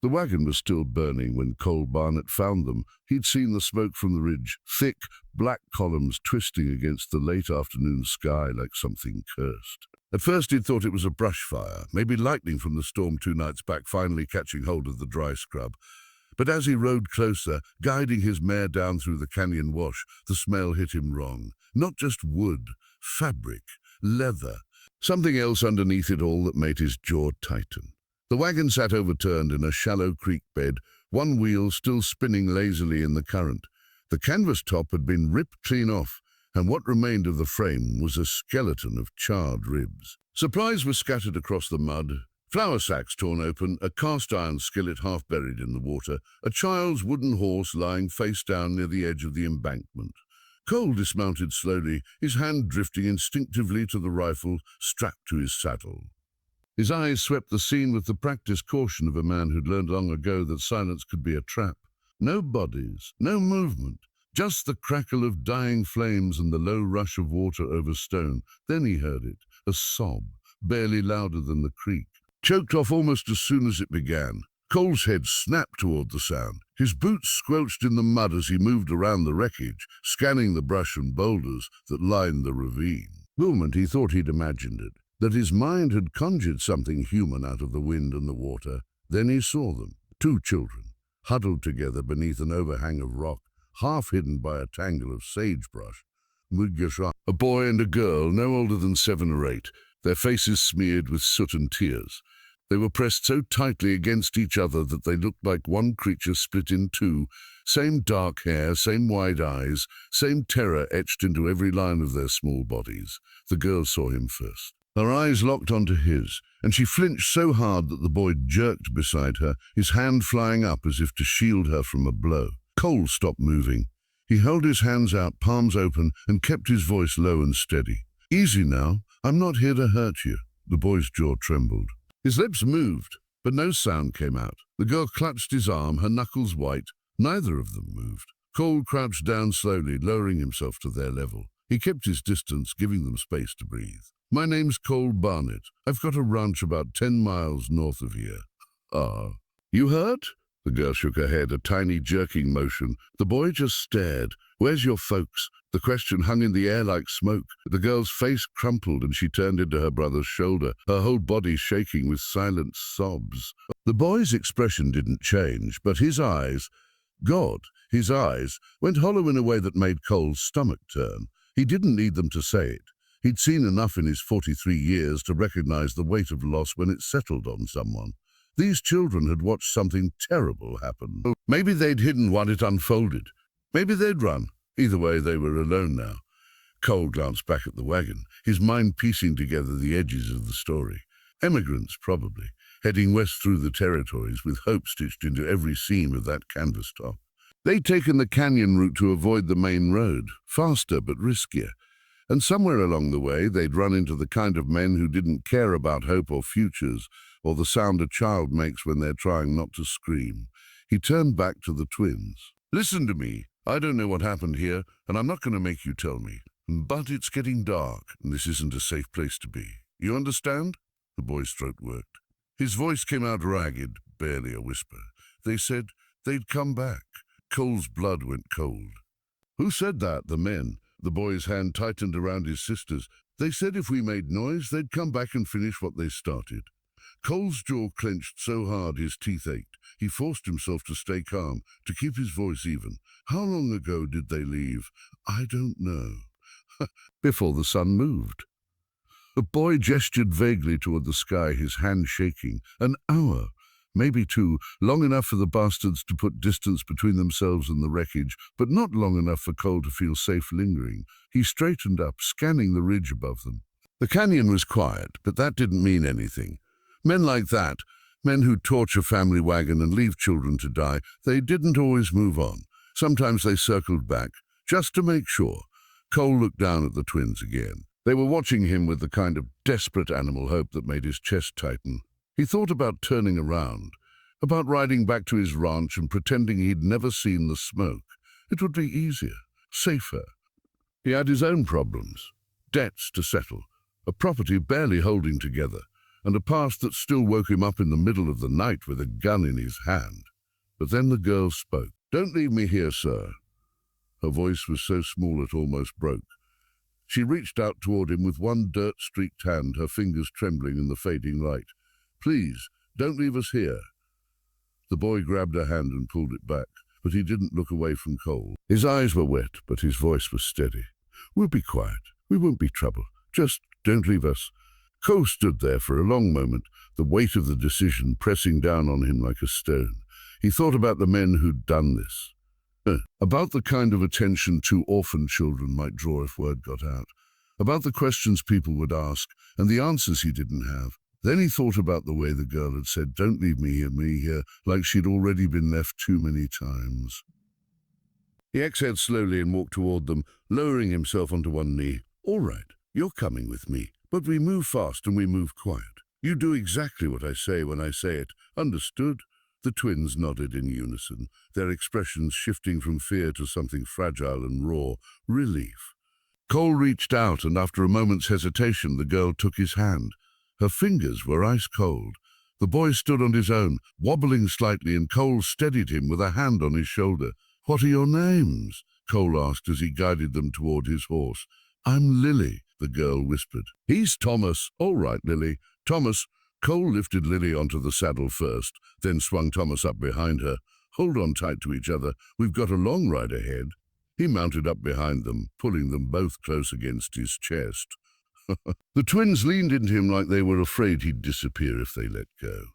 The wagon was still burning when Cole Barnett found them. He'd seen the smoke from the ridge, thick, black columns twisting against the late afternoon sky like something cursed. At first he'd thought it was a brush fire, maybe lightning from the storm 2 nights back finally catching hold of the dry scrub. But as he rode closer, guiding his mare down through the canyon wash, the smell hit him wrong. Not just wood, fabric, leather, something else underneath it all that made his jaw tighten. The wagon sat overturned in a shallow creek bed, one wheel still spinning lazily in the current. The canvas top had been ripped clean off, and what remained of the frame was a skeleton of charred ribs. Supplies were scattered across the mud, flour sacks torn open, a cast-iron skillet half buried in the water, a child's wooden horse lying face down near the edge of the embankment. Cole dismounted slowly, his hand drifting instinctively to the rifle strapped to his saddle. His eyes swept the scene with the practiced caution of a man who'd learned long ago that silence could be a trap. No bodies, no movement, just the crackle of dying flames and the low rush of water over stone. Then he heard it, a sob, barely louder than the creak, choked off almost as soon as it began. Cole's head snapped toward the sound. His boots squelched in the mud as he moved around the wreckage, scanning the brush and boulders that lined the ravine. For a moment he thought he'd imagined it, that his mind had conjured something human out of the wind and the water. Then he saw them, 2 children, huddled together beneath an overhang of rock, half hidden by a tangle of sagebrush. A boy and a girl, no older than 7 or 8, their faces smeared with soot and tears. They were pressed so tightly against each other that they looked like one creature split in 2. Same dark hair, same wide eyes, same terror etched into every line of their small bodies. The girl saw him first. Her eyes locked onto his, and she flinched so hard that the boy jerked beside her, his hand flying up as if to shield her from a blow. Cole stopped moving. He held his hands out, palms open, and kept his voice low and steady. "Easy now. I'm not here to hurt you." The boy's jaw trembled. His lips moved, but no sound came out. The girl clutched his arm, her knuckles white. Neither of them moved. Cole crouched down slowly, lowering himself to their level. He kept his distance, giving them space to breathe. "My name's Cole Barnett. I've got a ranch about 10 miles north of here." "Ah, you hurt?" The girl shook her head, a tiny jerking motion. The boy just stared. "Where's your folks?" The question hung in the air like smoke. The girl's face crumpled and she turned into her brother's shoulder, her whole body shaking with silent sobs. The boy's expression didn't change, but his eyes, his eyes, went hollow in a way that made Cole's stomach turn. He didn't need them to say it. He'd seen enough in his 43 years to recognize the weight of loss when it settled on someone. These children had watched something terrible happen. Maybe they'd hidden while it unfolded. Maybe they'd run. Either way, they were alone now. Cole glanced back at the wagon, his mind piecing together the edges of the story. Emigrants, probably, heading west through the territories with hope stitched into every seam of that canvas top. They'd taken the canyon route to avoid the main road, faster but riskier. And somewhere along the way, they'd run into the kind of men who didn't care about hope or futures, or the sound a child makes when they're trying not to scream. He turned back to the twins. "Listen to me. I don't know what happened here, and I'm not going to make you tell me. But it's getting dark, and this isn't a safe place to be. You understand?" The boy's throat worked. His voice came out ragged, barely a whisper. "They said they'd come back." Cole's blood went cold. "Who said that?" "The men." The boy's hand tightened around his sister's. "They said if we made noise, they'd come back and finish what they started." Cole's jaw clenched so hard his teeth ached. He forced himself to stay calm, to keep his voice even. "How long ago did they leave?" "I don't know." "Before the sun moved." The boy gestured vaguely toward the sky, his hand shaking. "An hour, maybe 2, long enough for the bastards to put distance between themselves and the wreckage, but not long enough for Cole to feel safe lingering." He straightened up, scanning the ridge above them. The canyon was quiet, but that didn't mean anything. Men like that, men who torch a family wagon and leave children to die, they didn't always move on. Sometimes they circled back, just to make sure. Cole looked down at the twins again. They were watching him with the kind of desperate animal hope that made his chest tighten. He thought about turning around, about riding back to his ranch and pretending he'd never seen the smoke. It would be easier, safer. He had his own problems, debts to settle, a property barely holding together, and a past that still woke him up in the middle of the night with a gun in his hand. But then the girl spoke. "Don't leave me here, sir." Her voice was so small it almost broke. She reached out toward him with one dirt-streaked hand, her fingers trembling in the fading light. "Please, don't leave us here." The boy grabbed her hand and pulled it back, but he didn't look away from Cole. His eyes were wet, but his voice was steady. "We'll be quiet. We won't be trouble. Just don't leave us." Cole stood there for a long moment, the weight of the decision pressing down on him like a stone. He thought about the men who'd done this. About the kind of attention 2 orphan children might draw if word got out. About the questions people would ask, and the answers he didn't have. Then he thought about the way the girl had said, "Don't leave me here," like she'd already been left too many times. He exhaled slowly and walked toward them, lowering himself onto one knee. "All right, you're coming with me, but we move fast and we move quiet. You do exactly what I say when I say it. Understood?" The twins nodded in unison, their expressions shifting from fear to something fragile and raw, relief. Cole reached out, and after a moment's hesitation, the girl took his hand. Her fingers were ice cold. The boy stood on his own, wobbling slightly, and Cole steadied him with a hand on his shoulder. "What are your names?" Cole asked as he guided them toward his horse. "I'm Lily," the girl whispered. "He's Thomas." "All right, Lily. Thomas." Cole lifted Lily onto the saddle first, then swung Thomas up behind her. "Hold on tight to each other. We've got a long ride ahead." He mounted up behind them, pulling them both close against his chest. The twins leaned into him like they were afraid he'd disappear if they let go.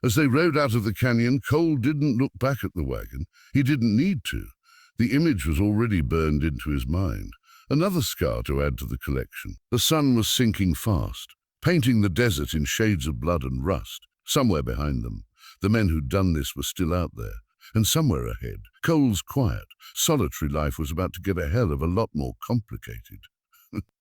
As they rode out of the canyon, Cole didn't look back at the wagon. He didn't need to. The image was already burned into his mind. Another scar to add to the collection. The sun was sinking fast, painting the desert in shades of blood and rust. Somewhere behind them, the men who'd done this were still out there. And somewhere ahead, Cole's quiet, solitary life was about to get a hell of a lot more complicated.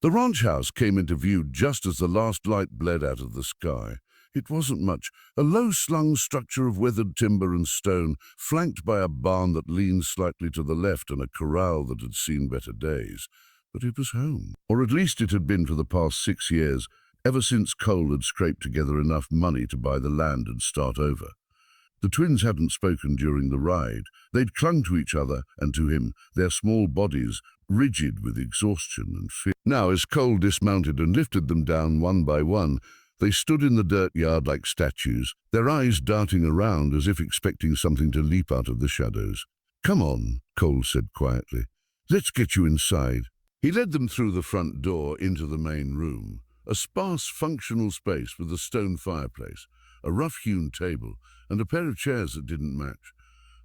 The ranch house came into view just as the last light bled out of the sky. It wasn't much, a low-slung structure of weathered timber and stone, flanked by a barn that leaned slightly to the left and a corral that had seen better days. But it was home, or at least it had been for the past 6 years, ever since Cole had scraped together enough money to buy the land and start over. The twins hadn't spoken during the ride. They'd clung to each other and to him, their small bodies rigid with exhaustion and fear. Now, as Cole dismounted and lifted them down one by one, they stood in the dirt yard like statues, their eyes darting around as if expecting something to leap out of the shadows. "Come on," Cole said quietly. "Let's get you inside." He led them through the front door into the main room, a sparse, functional space with a stone fireplace, a rough-hewn table, and a pair of chairs that didn't match.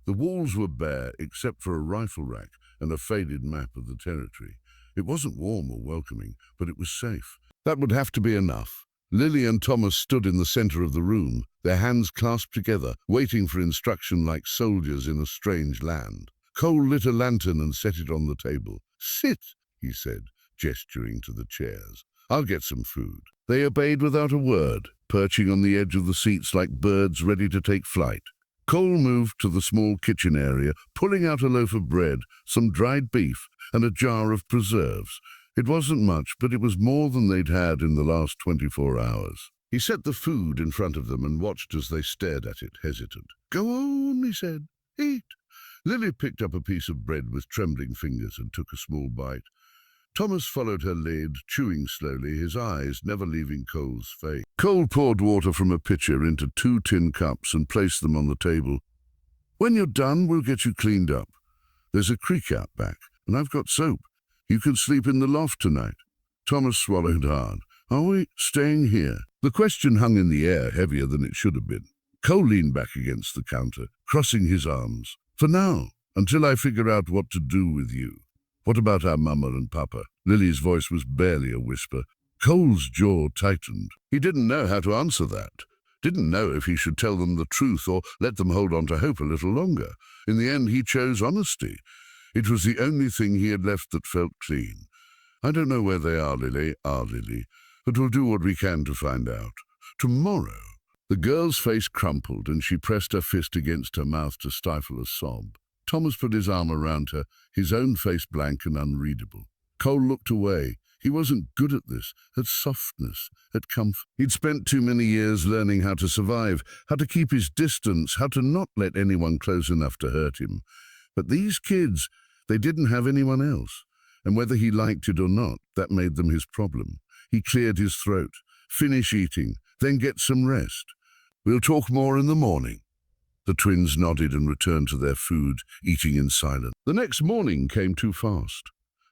The walls were bare except for a rifle rack and a faded map of the territory. It wasn't warm or welcoming, but it was safe. That would have to be enough. Lily and Thomas stood in the center of the room, their hands clasped together, waiting for instruction like soldiers in a strange land. Cole lit a lantern and set it on the table. "Sit," he said, gesturing to the chairs. "I'll get some food." They obeyed without a word, perching on the edge of the seats like birds ready to take flight. Cole moved to the small kitchen area, pulling out a loaf of bread, some dried beef, and a jar of preserves. It wasn't much, but it was more than they'd had in the last 24 hours. He set the food in front of them and watched as they stared at it, hesitant. "Go on," he said. "Eat." Lily picked up a piece of bread with trembling fingers and took a small bite. Thomas followed her lead, chewing slowly, his eyes never leaving Cole's face. Cole poured water from a pitcher into 2 tin cups and placed them on the table. "When you're done, we'll get you cleaned up. There's a creek out back, and I've got soap. You can sleep in the loft tonight." Thomas swallowed hard. "Are we staying here?" The question hung in the air, heavier than it should have been. Cole leaned back against the counter, crossing his arms. "For now, until I figure out what to do with you." "What about our mama and papa?" Lily's voice was barely a whisper. Cole's jaw tightened. He didn't know how to answer that. Didn't know if he should tell them the truth or let them hold on to hope a little longer. In the end, he chose honesty. It was the only thing he had left that felt clean. "I don't know where they are, Lily, but we'll do what we can to find out. Tomorrow." The girl's face crumpled and she pressed her fist against her mouth to stifle a sob. Thomas put his arm around her, his own face blank and unreadable. Cole looked away. He wasn't good at this, at softness, at comfort. He'd spent too many years learning how to survive, how to keep his distance, how to not let anyone close enough to hurt him. But these kids, they didn't have anyone else. And whether he liked it or not, that made them his problem. He cleared his throat. Finish eating, then get some rest. We'll talk more in the morning. The twins nodded and returned to their food, eating in silence. The next morning came too fast.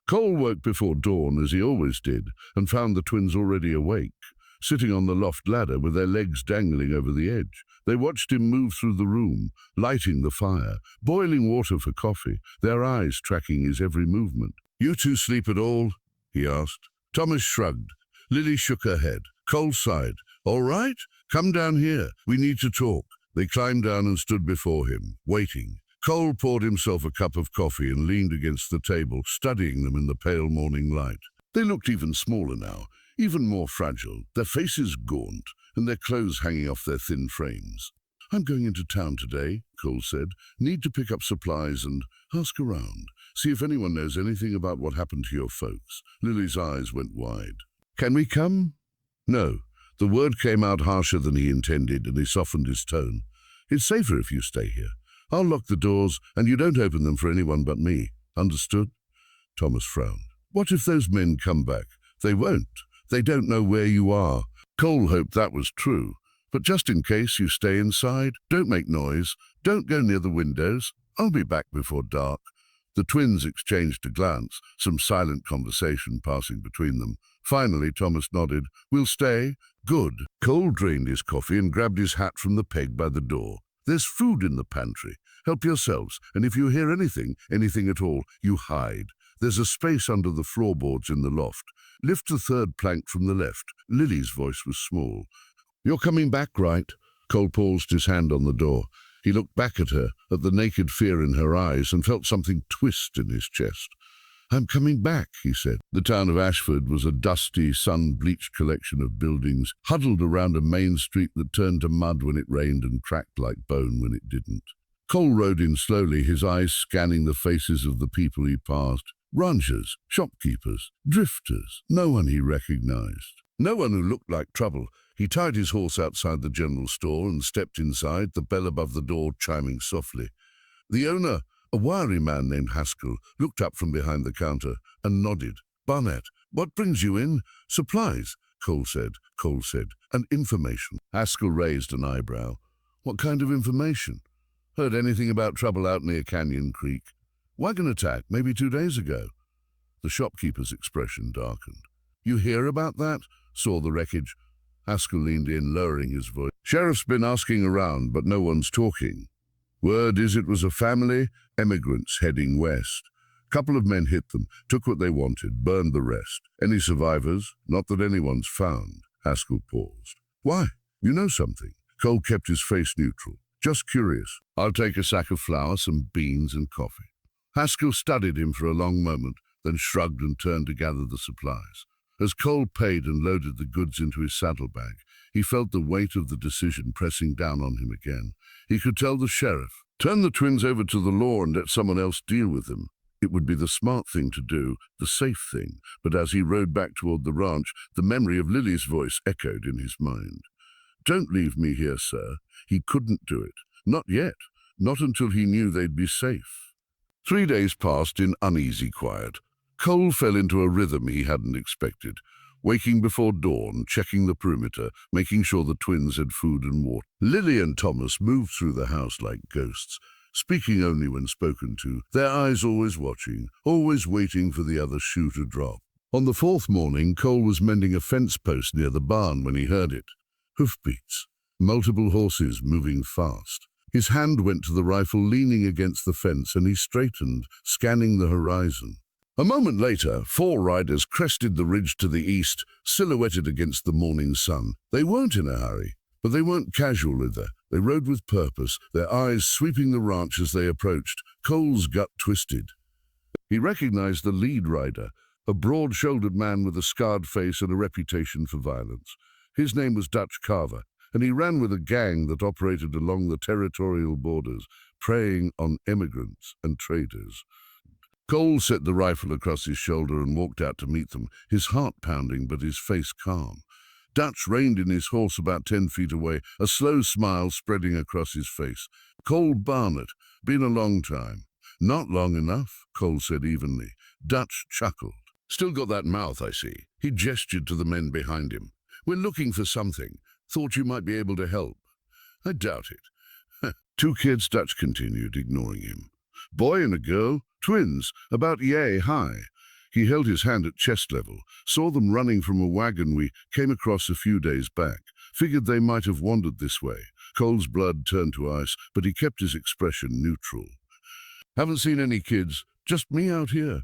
Cole woke before dawn, as he always did, and found the twins already awake, sitting on the loft ladder with their legs dangling over the edge. They watched him move through the room, lighting the fire, boiling water for coffee, their eyes tracking his every movement. "You two sleep at all?" he asked. Thomas shrugged. Lily shook her head. Cole sighed. "All right, come down here. We need to talk." They climbed down and stood before him, waiting. Cole poured himself a cup of coffee and leaned against the table, studying them in the pale morning light. They looked even smaller now, even more fragile, their faces gaunt, and their clothes hanging off their thin frames. "I'm going into town today," Cole said. "Need to pick up supplies and ask around. See if anyone knows anything about what happened to your folks." Lily's eyes went wide. "Can we come?" "No." The word came out harsher than he intended, and he softened his tone. "It's safer if you stay here. I'll lock the doors, and you don't open them for anyone but me. Understood?" Thomas frowned. "What if those men come back?" "They won't. They don't know where you are." Cole hoped that was true. "But just in case, you stay inside. Don't make noise. Don't go near the windows. I'll be back before dark." The twins exchanged a glance, some silent conversation passing between them. Finally, Thomas nodded. "We'll stay." "Good." Cole drained his coffee and grabbed his hat from the peg by the door. "There's food in the pantry. Help yourselves, and if you hear anything at all, you hide. There's a space under the floorboards in the loft. Lift the third plank from the left." Lily's voice was small. "You're coming back, right?" Cole paused, his hand on the door. He looked back at her, at the naked fear in her eyes, and felt something twist in his chest. "I'm coming back," he said. The town of Ashford was a dusty, sun-bleached collection of buildings, huddled around a main street that turned to mud when it rained and cracked like bone when it didn't. Cole rode in slowly, his eyes scanning the faces of the people he passed. Ranchers, shopkeepers, drifters, no one he recognized. No one who looked like trouble. He tied his horse outside the general store and stepped inside, the bell above the door chiming softly. The owner, a wiry man named Haskell, looked up from behind the counter and nodded. "Barnett, what brings you in?" "Supplies," Cole said, "and information." Haskell raised an eyebrow. "What kind of information?" "Heard anything about trouble out near Canyon Creek?" "Wagon attack, maybe 2 days ago." The shopkeeper's expression darkened. "You hear about that?" "Saw the wreckage." Haskell leaned in, lowering his voice. "Sheriff's been asking around, but no one's talking. Word is it was a family, emigrants heading west. Couple of men hit them, took what they wanted, burned the rest. Any survivors? Not that anyone's found." Haskell paused. "Why? You know something?" Cole kept his face neutral. "Just curious. I'll take a sack of flour, some beans and coffee." Haskell studied him for a long moment, then shrugged and turned to gather the supplies. As Cole paid and loaded the goods into his saddlebag, he felt the weight of the decision pressing down on him again. He could tell the sheriff, turn the twins over to the law and let someone else deal with them. It would be the smart thing to do, the safe thing, but as he rode back toward the ranch, the memory of Lily's voice echoed in his mind. "Don't leave me here, sir." He couldn't do it. Not yet. Not until he knew they'd be safe. 3 days passed in uneasy quiet. Cole fell into a rhythm he hadn't expected, waking before dawn, checking the perimeter, making sure the twins had food and water. Lily and Thomas moved through the house like ghosts, speaking only when spoken to, their eyes always watching, always waiting for the other shoe to drop. On the 4th morning, Cole was mending a fence post near the barn when he heard it. Hoofbeats. Multiple horses moving fast. His hand went to the rifle leaning against the fence, and he straightened, scanning the horizon. A moment later, 4 riders crested the ridge to the east, silhouetted against the morning sun. They weren't in a hurry, but they weren't casual either. They rode with purpose, their eyes sweeping the ranch as they approached. Cole's gut twisted. He recognized the lead rider, a broad-shouldered man with a scarred face and a reputation for violence. His name was Dutch Carver, and he ran with a gang that operated along the territorial borders, preying on immigrants and traders. Cole set the rifle across his shoulder and walked out to meet them, his heart pounding but his face calm. Dutch reined in his horse about 10 feet away, a slow smile spreading across his face. Cole Barnett, been a long time. Not long enough, Cole said evenly. Dutch chuckled. Still got that mouth, I see. He gestured to the men behind him. We're looking for something. Thought you might be able to help. I doubt it. Two kids, Dutch continued, ignoring him. Boy and a girl, twins, about yay high. He held his hand at chest level, saw them running from a wagon we came across a few days back. Figured they might have wandered this way. Cole's blood turned to ice, but he kept his expression neutral. Haven't seen any kids, just me out here.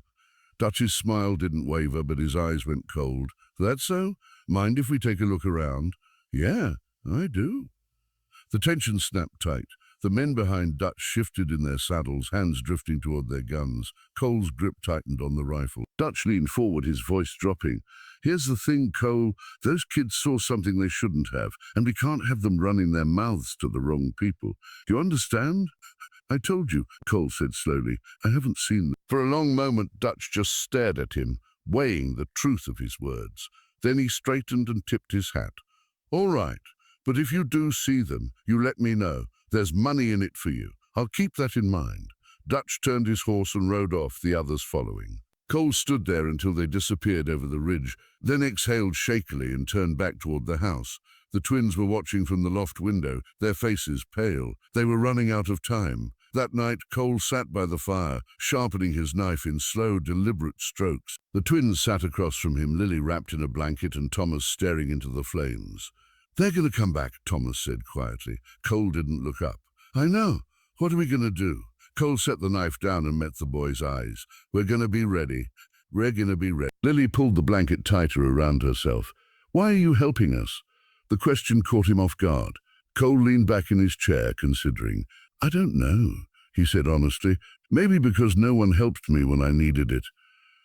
Dutch's smile didn't waver, but his eyes went cold. That so? Mind if we take a look around? Yeah, I do. The tension snapped tight. The men behind Dutch shifted in their saddles, hands drifting toward their guns. Cole's grip tightened on the rifle. Dutch leaned forward, his voice dropping. Here's the thing, Cole. Those kids saw something they shouldn't have, and we can't have them running their mouths to the wrong people. Do you understand? I told you, Cole said slowly. I haven't seen them. For a long moment, Dutch just stared at him, weighing the truth of his words. Then he straightened and tipped his hat. All right, but if you do see them, you let me know. There's money in it for you. I'll keep that in mind. Dutch turned his horse and rode off, the others following. Cole stood there until they disappeared over the ridge, then exhaled shakily and turned back toward the house. The twins were watching from the loft window, their faces pale. They were running out of time. That night, Cole sat by the fire, sharpening his knife in slow, deliberate strokes. The twins sat across from him, Lily wrapped in a blanket and Thomas staring into the flames. They're going to come back, Thomas said quietly. Cole didn't look up. I know. What are we going to do? Cole set the knife down and met the boy's eyes. We're going to be ready. We're going to be ready. Lily pulled the blanket tighter around herself. Why are you helping us? The question caught him off guard. Cole leaned back in his chair, considering. I don't know, he said honestly. Maybe because no one helped me when I needed it.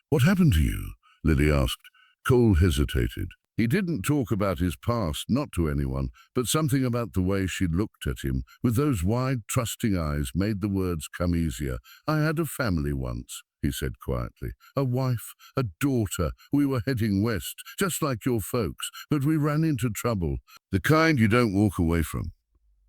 What happened to you? Lily asked. Cole hesitated. He didn't talk about his past, not to anyone, but something about the way she looked at him, with those wide, trusting eyes, made the words come easier. I had a family once, he said quietly. A wife, a daughter. We were heading west, just like your folks, but we ran into trouble. The kind you don't walk away from.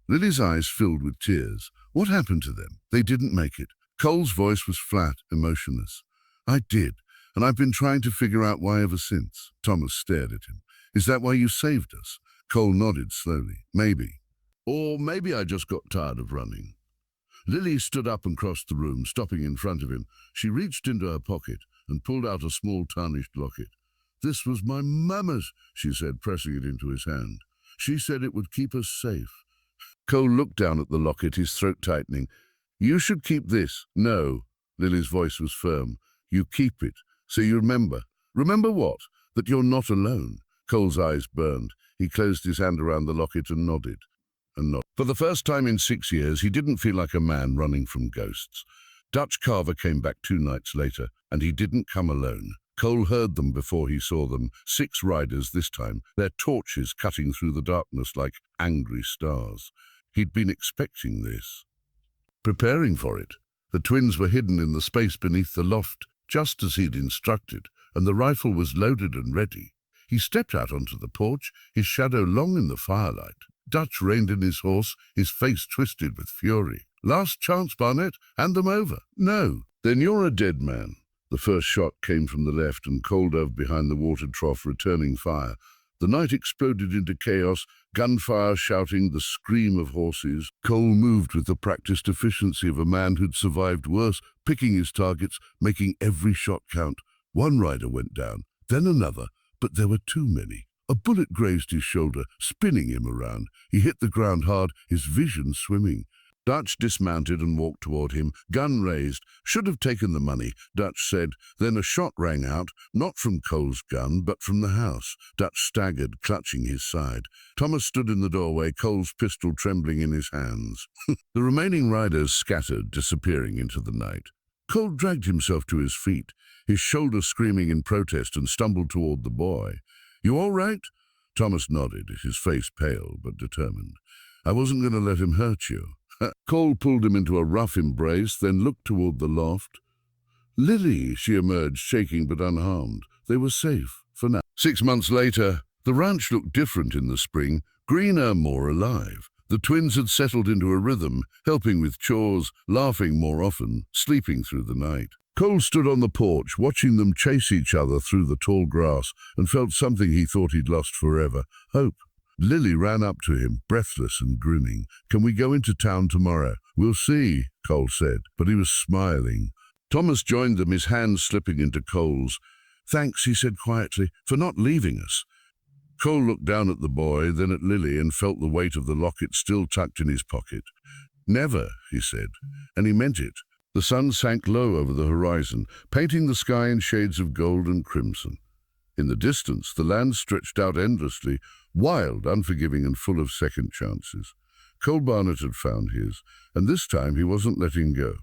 Lily's eyes filled with tears. What happened to them? They didn't make it. Cole's voice was flat, emotionless. I did. And I've been trying to figure out why ever since. Thomas stared at him. Is that why you saved us? Cole nodded slowly. Maybe. Or maybe I just got tired of running. Lily stood up and crossed the room, stopping in front of him. She reached into her pocket and pulled out a small tarnished locket. This was my mamma's, she said, pressing it into his hand. She said it would keep us safe. Cole looked down at the locket, his throat tightening. You should keep this. No. Lily's voice was firm. You keep it. So you remember. Remember what? That you're not alone. Cole's eyes burned. He closed his hand around the locket and nodded. For the first time in 6 years, he didn't feel like a man running from ghosts. Dutch Carver came back 2 nights later, and he didn't come alone. Cole heard them before he saw them. 6 riders this time, their torches cutting through the darkness like angry stars. He'd been expecting this. Preparing for it. The twins were hidden in the space beneath the loft, just as he'd instructed, and the rifle was loaded and ready. He stepped out onto the porch, his shadow long in the firelight. Dutch reined in his horse, his face twisted with fury. Last chance, Barnett. Hand them over. No. Then you're a dead man. The first shot came from the left, and Cole dove behind the water trough, returning fire. The night exploded into chaos, gunfire, shouting, the scream of horses. Cole moved with the practiced efficiency of a man who'd survived worse, picking his targets, making every shot count. One rider went down, then another, but there were too many. A bullet grazed his shoulder, spinning him around. He hit the ground hard, his vision swimming. Dutch dismounted and walked toward him, gun raised. Should have taken the money, Dutch said. Then a shot rang out, not from Cole's gun, but from the house. Dutch staggered, clutching his side. Thomas stood in the doorway, Cole's pistol trembling in his hands. The remaining riders scattered, disappearing into the night. Cole dragged himself to his feet, his shoulder screaming in protest, and stumbled toward the boy. You all right? Thomas nodded, his face pale but determined. I wasn't going to let him hurt you. Cole pulled him into a rough embrace, then looked toward the loft. Lily, she emerged, shaking but unharmed. They were safe, for now. 6 months later, the ranch looked different in the spring, greener, more alive. The twins had settled into a rhythm, helping with chores, laughing more often, sleeping through the night. Cole stood on the porch, watching them chase each other through the tall grass, and felt something he thought he'd lost forever: hope. Lily ran up to him, breathless and grinning. "Can we go into town tomorrow?" "We'll see," Cole said, but he was smiling. Thomas joined them, his hands slipping into Cole's. "Thanks," he said quietly, "for not leaving us." Cole looked down at the boy, then at Lily, and felt the weight of the locket still tucked in his pocket. "Never," he said, and he meant it. The sun sank low over the horizon, painting the sky in shades of gold and crimson. In the distance, the land stretched out endlessly, wild, unforgiving, and full of second chances. Cole Barnett had found his, and this time he wasn't letting go.